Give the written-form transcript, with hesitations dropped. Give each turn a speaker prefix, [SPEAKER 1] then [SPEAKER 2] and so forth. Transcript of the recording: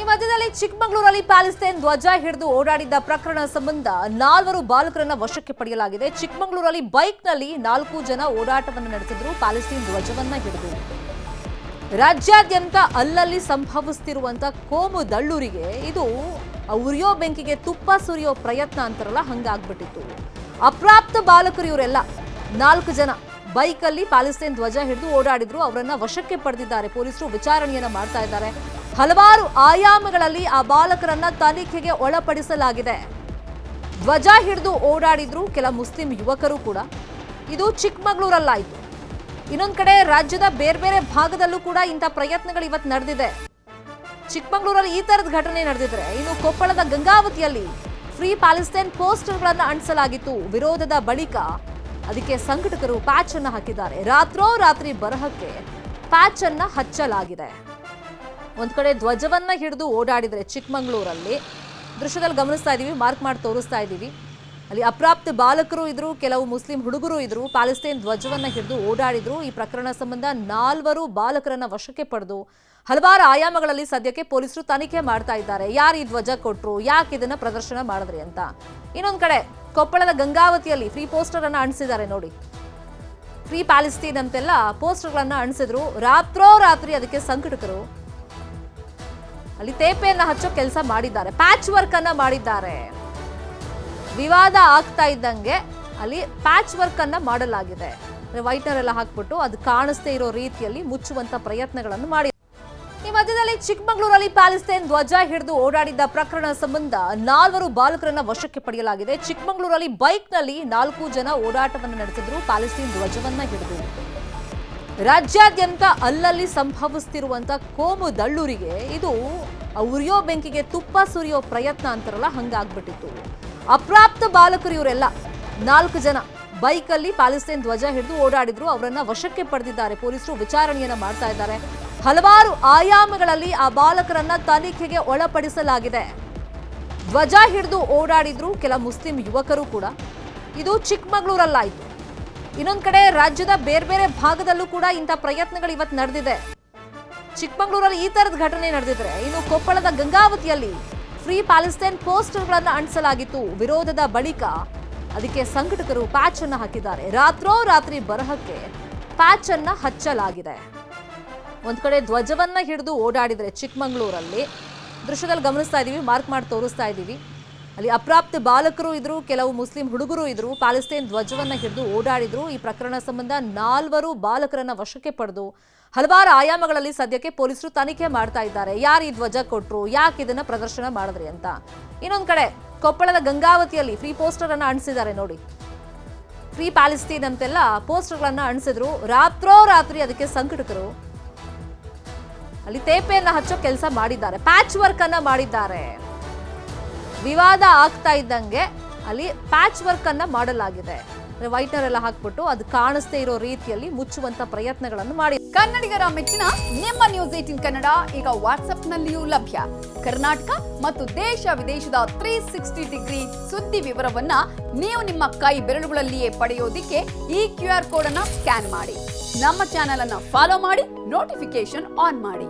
[SPEAKER 1] ಈ ಮಧ್ಯದಲ್ಲಿ ಚಿಕ್ಕಮಗಳೂರಲ್ಲಿ ಪ್ಯಾಲೆಸ್ತೈನ್ ಧ್ವಜ ಹಿಡಿದು ಓಡಾಡಿದ್ದ ಪ್ರಕರಣ ಸಂಬಂಧ 4 ಬಾಲಕರನ್ನ ವಶಕ್ಕೆ ಪಡೆಯಲಾಗಿದೆ. ಚಿಕ್ಕಮಗಳೂರಲ್ಲಿ ಬೈಕ್ನಲ್ಲಿ 4 ಜನ ಓಡಾಟವನ್ನು ನಡೆಸಿದ್ರು ಪ್ಯಾಲೆಸ್ತೈನ್ ಧ್ವಜವನ್ನ ಹಿಡಿದು. ರಾಜ್ಯಾದ್ಯಂತ ಅಲ್ಲಲ್ಲಿ ಸಂಭವಿಸುತ್ತಿರುವಂತ ಕೋಮು ದಳ್ಳೂರಿಗೆ ಇದು ಉರಿಯೋ ಬೆಂಕಿಗೆ ತುಪ್ಪ ಸುರಿಯೋ ಪ್ರಯತ್ನ ಅಂತಾರಲ್ಲ ಹಂಗಾಗ್ಬಿಟ್ಟಿತ್ತು. ಅಪ್ರಾಪ್ತ ಬಾಲಕರು ಇವರೆಲ್ಲ 4 ಜನ ಬೈಕಲ್ಲಿ ಪ್ಯಾಲೆಸ್ತೈನ್ ಧ್ವಜ ಹಿಡಿದು ಓಡಾಡಿದ್ರು. ಅವರನ್ನ ವಶಕ್ಕೆ ಪಡೆದಿದ್ದಾರೆ. ಪೊಲೀಸರು ವಿಚಾರಣೆಯನ್ನ ಮಾಡ್ತಾ ಇದ್ದಾರೆ. ಹಲವಾರು ಆಯಾಮಗಳಲ್ಲಿ ಆ ಬಾಲಕರನ್ನ ತನಿಖೆಗೆ ಒಳಪಡಿಸಲಾಗಿದೆ. ಧ್ವಜ ಹಿಡಿದು ಓಡಾಡಿದ್ರು ಕೆಲ ಮುಸ್ಲಿಂ ಯುವಕರು ಕೂಡ. ಇದು ಚಿಕ್ಕಮಗಳೂರಲ್ಲಾಯಿತು. ಇನ್ನೊಂದು ಕಡೆ ರಾಜ್ಯದ ಬೇರೆ ಬೇರೆ ಭಾಗದಲ್ಲೂ ಕೂಡ ಇಂಥ ಪ್ರಯತ್ನಗಳು ಇವತ್ತು ನಡೆದಿದೆ. ಚಿಕ್ಕಮಗಳೂರಲ್ಲಿ ಈ ತರದ ಘಟನೆ ನಡೆದಿದ್ರೆ ಇನ್ನು ಕೊಪ್ಪಳದ ಗಂಗಾವತಿಯಲ್ಲಿ ಫ್ರೀ ಪ್ಯಾಲೆಸ್ತೈನ್ ಪೋಸ್ಟರ್ಗಳನ್ನು ಅಂಟಿಸಲಾಗಿತ್ತು. ವಿರೋಧದ ಬಳಿಕ ಅದಕ್ಕೆ ಸಂಘಟಕರು ಪ್ಯಾಚ್ ಅನ್ನ ಹಾಕಿದ್ದಾರೆ. ರಾತ್ರೋರಾತ್ರಿ ಬರಹಕ್ಕೆ ಪ್ಯಾಚ್ ಅನ್ನ ಹಚ್ಚಲಾಗಿದೆ. ಒಂದ್ ಕಡೆ ಧ್ವಜವನ್ನ ಹಿಡಿದು ಓಡಾಡಿದ್ರೆ ಚಿಕ್ಕಮಗಳೂರಲ್ಲಿ ದೃಶ್ಯದಲ್ಲಿ ಗಮನಿಸ್ತಾ ಇದೀವಿ, ಮಾರ್ಕ್ ಮಾಡಿ ತೋರಿಸ್ತಾ ಇದೀವಿ. ಅಲ್ಲಿ ಅಪ್ರಾಪ್ತ ಬಾಲಕರು ಇದ್ರು, ಕೆಲವು ಮುಸ್ಲಿಂ ಹುಡುಗರು ಇದ್ರು, ಪ್ಯಾಲೆಸ್ತೈನ್ ಧ್ವಜವನ್ನ ಹಿಡಿದು ಓಡಾಡಿದ್ರು. ಈ ಪ್ರಕರಣ ಸಂಬಂಧ 4 ಬಾಲಕರನ್ನ ವಶಕ್ಕೆ ಪಡೆದು ಹಲವಾರು ಆಯಾಮಗಳಲ್ಲಿ ಸದ್ಯಕ್ಕೆ ಪೊಲೀಸರು ತನಿಖೆ ಮಾಡ್ತಾ ಇದ್ದಾರೆ. ಯಾರು ಈ ಧ್ವಜ ಕೊಟ್ರು, ಯಾಕೆ ಇದನ್ನ ಪ್ರದರ್ಶನ ಮಾಡಿದ್ರಿ ಅಂತ. ಇನ್ನೊಂದ್ ಕಡೆ ಕೊಪ್ಪಳದ ಗಂಗಾವತಿಯಲ್ಲಿ ಫ್ರೀ ಪೋಸ್ಟರ್ ಅನ್ನ ಅಂಟಿಸಿದ್ದಾರೆ ನೋಡಿ. ಫ್ರೀ ಪ್ಯಾಲೆಸ್ತೈನ್ ಅಂತೆಲ್ಲ ಪೋಸ್ಟರ್ಗಳನ್ನ ಅಂಟಿಸಿದ್ರು. ರಾತ್ರೋರಾತ್ರಿ ಅದಕ್ಕೆ ಸಂಘಟಕರು ಅಲ್ಲಿ ತೇಪೆಯನ್ನ ಹಚ್ಚೋ ಕೆಲಸ ಮಾಡಿದ್ದಾರೆ. ಪ್ಯಾಚ್ ವರ್ಕ್ ಅನ್ನ ಮಾಡಿದ್ದಾರೆ. ವಿವಾದ ಆಗ್ತಾ ಇದ್ದಂಗೆ ಅಲ್ಲಿ ಪ್ಯಾಚ್ ವರ್ಕ್ ಅನ್ನ ಮಾಡಲಾಗಿದೆ. ವೈಟ್ನರ್ ಎಲ್ಲ ಹಾಕ್ಬಿಟ್ಟು ಅದು ಕಾಣಿಸ್ದೇ ಇರೋ ರೀತಿಯಲ್ಲಿ ಮುಚ್ಚುವಂತ ಪ್ರಯತ್ನಗಳನ್ನು ಮಾಡಿ. ಈ ಮಧ್ಯದಲ್ಲಿ ಚಿಕ್ಕಮಗಳೂರಲ್ಲಿ ಪ್ಯಾಲೆಸ್ತೈನ್ ಧ್ವಜ ಹಿಡಿದು ಓಡಾಡಿದ್ದ ಪ್ರಕರಣ ಸಂಬಂಧ 4 ಬಾಲಕರನ್ನ ವಶಕ್ಕೆ ಪಡೆಯಲಾಗಿದೆ. ಚಿಕ್ಕಮಗಳೂರಲ್ಲಿ ಬೈಕ್ನಲ್ಲಿ 4 ಜನ ಓಡಾಟವನ್ನು ನಡೆಸಿದ್ರು ಪ್ಯಾಲೆಸ್ತೈನ್ ಧ್ವಜವನ್ನ ಹಿಡಿದು. ರಾಜ್ಯಾದ್ಯಂತ ಅಲ್ಲಲ್ಲಿ ಸಂಭವಿಸುತ್ತಿರುವಂತ ಕೋಮು ದಳ್ಳೂರಿಗೆ ಇದು ಉರಿಯೋ ಬೆಂಕಿಗೆ ತುಪ್ಪ ಸುರಿಯೋ ಪ್ರಯತ್ನ ಅಂತಾರಲ್ಲ ಹಂಗಾಗ್ಬಿಟ್ಟಿತ್ತು. ಅಪ್ರಾಪ್ತ ಬಾಲಕರು ಇವರೆಲ್ಲ 4 ಜನ ಬೈಕಲ್ಲಿ ಪ್ಯಾಲೆಸ್ತೈನ್ ಧ್ವಜ ಹಿಡಿದು ಓಡಾಡಿದ್ರು. ಅವರನ್ನ ವಶಕ್ಕೆ ಪಡೆದಿದ್ದಾರೆ. ಪೊಲೀಸರು ವಿಚಾರಣೆಯನ್ನ ಮಾಡ್ತಾ ಇದ್ದಾರೆ. ಹಲವಾರು ಆಯಾಮಗಳಲ್ಲಿ ಆ ಬಾಲಕರನ್ನ ತನಿಖೆಗೆ ಒಳಪಡಿಸಲಾಗಿದೆ. ಧ್ವಜ ಹಿಡಿದು ಓಡಾಡಿದ್ರು ಕೆಲ ಮುಸ್ಲಿಂ ಯುವಕರು ಕೂಡ. ಇದು ಚಿಕ್ಕಮಗಳೂರಲ್ಲಾಯಿತು. ಇನ್ನೊಂದು ಕಡೆ ರಾಜ್ಯದ ಬೇರೆ ಬೇರೆ ಭಾಗದಲ್ಲೂ ಕೂಡ ಇಂಥ ಪ್ರಯತ್ನಗಳು ಇವತ್ತು ನಡೆದಿದೆ. ಚಿಕ್ಕಮಗಳೂರಲ್ಲಿ ಈ ತರದ ಘಟನೆ ನಡೆದಿದ್ರೆ ಇನ್ನು ಕೊಪ್ಪಳದ ಗಂಗಾವತಿಯಲ್ಲಿ ಫ್ರೀ ಪ್ಯಾಲೆಸ್ತೈನ್ ಪೋಸ್ಟರ್ಗಳನ್ನ ಅಂಟಿಸಲಾಗಿತ್ತು. ವಿರೋಧದ ಬಳಿಕ ಅದಕ್ಕೆ ಸಂಘಟಕರು ಪ್ಯಾಚ್ ಅನ್ನ ಹಾಕಿದ್ದಾರೆ. ರಾತ್ರೋರಾತ್ರಿ ಬರಹಕ್ಕೆ ಪ್ಯಾಚ್ ಅನ್ನ ಹಚ್ಚಲಾಗಿದೆ. ಒಂದ್ ಕಡೆ ಧ್ವಜವನ್ನ ಹಿಡಿದು ಓಡಾಡಿದ್ರೆ ಚಿಕ್ಕಮಗಳೂರಲ್ಲಿ ದೃಶ್ಯದಲ್ಲಿ ಗಮನಿಸ್ತಾ ಇದೀವಿ, ಮಾರ್ಕ್ ಮಾಡಿ ತೋರಿಸ್ತಾ ಇದೀವಿ. ಅಲ್ಲಿ ಅಪ್ರಾಪ್ತ ಬಾಲಕರು ಇದ್ರು, ಕೆಲವು ಮುಸ್ಲಿಂ ಹುಡುಗರು ಇದ್ರು, ಪ್ಯಾಲೆಸ್ತೈನ್ ಧ್ವಜವನ್ನ ಹಿಡಿದು ಓಡಾಡಿದ್ರು. ಈ ಪ್ರಕರಣ ಸಂಬಂಧ 4 ಬಾಲಕರನ್ನ ವಶಕ್ಕೆ ಪಡೆದು ಹಲವಾರು ಆಯಾಮಗಳಲ್ಲಿ ಸದ್ಯಕ್ಕೆ ಪೊಲೀಸರು ತನಿಖೆ ಮಾಡ್ತಾ ಇದ್ದಾರೆ. ಯಾರು ಈ ಧ್ವಜ ಕೊಟ್ರು, ಯಾಕೆ ಇದನ್ನ ಪ್ರದರ್ಶನ ಮಾಡಿದ್ರಿ ಅಂತ. ಇನ್ನೊಂದ್ ಕಡೆ ಕೊಪ್ಪಳದ ಗಂಗಾವತಿಯಲ್ಲಿ ಫ್ರೀ ಪೋಸ್ಟರ್ ಅನ್ನ ಅಂಟಿಸಿದ್ದಾರೆ ನೋಡಿ. ಫ್ರೀ ಪ್ಯಾಲೆಸ್ತೈನ್ ಅಂತೆಲ್ಲ ಪೋಸ್ಟರ್ಗಳನ್ನ ಅಂಟಿಸಿದ್ರು. ರಾತ್ರೋರಾತ್ರಿ ಅದಕ್ಕೆ ಸಂಘಟಕರು ಅಲ್ಲಿ ತೇಪೆಯನ್ನ ಹಚ್ಚೋ ಕೆಲಸ ಮಾಡಿದ್ದಾರೆ. ಪ್ಯಾಚ್ ವರ್ಕ್ ಅನ್ನ ಮಾಡಿದ್ದಾರೆ. ವಿವಾದ ಆಗ್ತಾ ಇದ್ದಂಗೆ ಅಲ್ಲಿ ಪ್ಯಾಚ್ ವರ್ಕ್ ಅನ್ನ ಮಾಡಲಾಗಿದೆ. ವೈಟ್ನರ್ ಎಲ್ಲ ಹಾಕ್ಬಿಟ್ಟು ಅದು ಕಾಣಿಸ್ದೇ ಇರೋ ರೀತಿಯಲ್ಲಿ ಮುಚ್ಚುವಂತ ಪ್ರಯತ್ನಗಳನ್ನು ಮಾಡಿ.
[SPEAKER 2] ಕನ್ನಡಿಗರ ಮೆಚ್ಚಿನ ನಿಮ್ಮ ನ್ಯೂಸ್ 18 ಕನ್ನಡ ಈಗ ವಾಟ್ಸ್ಆಪ್ನಲ್ಲಿಯೂ ಲಭ್ಯ. ಕರ್ನಾಟಕ ಮತ್ತು ದೇಶ ವಿದೇಶದ 360 ಡಿಗ್ರಿ ಸುದ್ದಿ ವಿವರವನ್ನ ನೀವು ನಿಮ್ಮ ಕೈ ಬೆರಳುಗಳಲ್ಲಿಯೇ ಪಡೆಯೋದಿಕ್ಕೆ ಈ QR ಕೋಡ್ ಅನ್ನ ಸ್ಕ್ಯಾನ್ ಮಾಡಿ. ನಮ್ಮ ಚಾನೆಲ್ ಅನ್ನ ಫಾಲೋ ಮಾಡಿ, ನೋಟಿಫಿಕೇಶನ್ ಆನ್ ಮಾಡಿ.